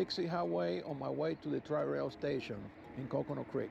Dixie Highway on my way to the Tri-Rail station in Coconut Creek.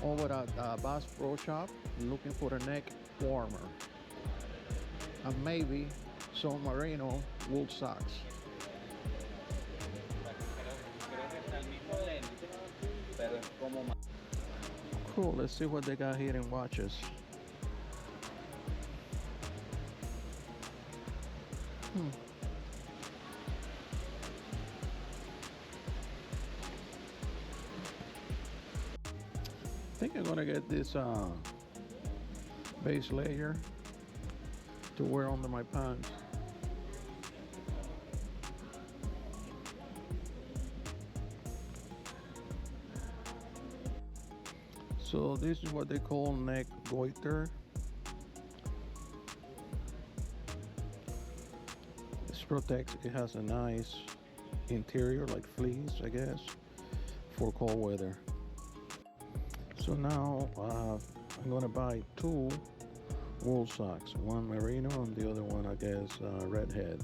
Over at BASSPROSHOP looking for a neck warmer and maybe some merino wool socks. Cool, let's see what they got here in watches. I think I'm gonna get this base layer to wear under my pants. So this is what they call neck goiter. This protects, it has a nice interior like fleece, I guess, for cold weather. So now I'm gonna buy two wool socks, one merino and the other one, I guess, redhead.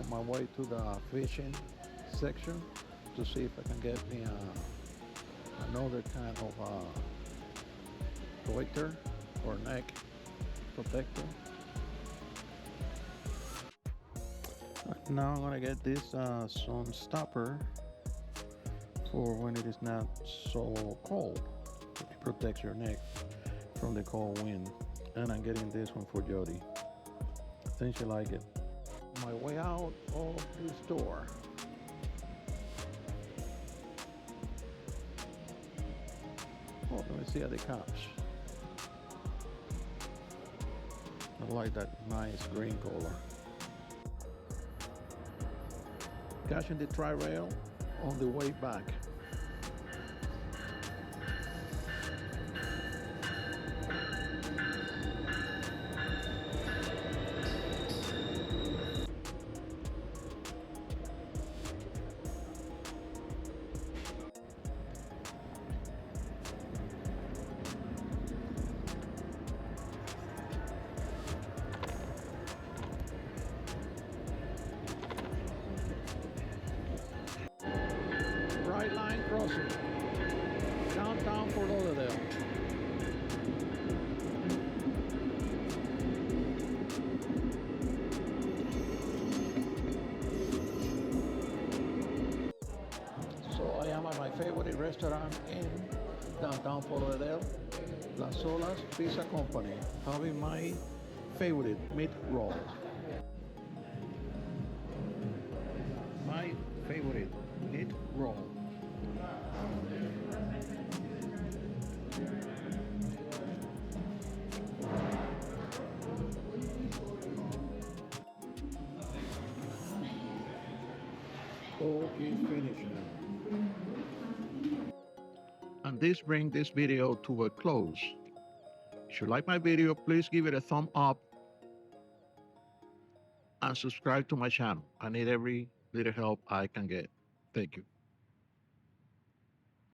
On my way to the fishing section to see if I can get me another kind of goiter or neck protector. Now I'm gonna get this sun stopper for when it is not so cold. It protects your neck from the cold wind. And I'm getting this one for Jody. I think she like it. My way out of the store. Oh, let me see how the cops. I like that nice green color. Catching the Tri-Rail on the way back. Bright line crossing, downtown Fort Lauderdale. favorite restaurant in downtown Fort Lauderdale, Las Olas Pizza Company, having my favorite meat roll. My favorite meat roll. All is finished now. And this brings this video to a close. If you like my video, please give it a thumb up and subscribe to my channel. I need every little help I can get. Thank you.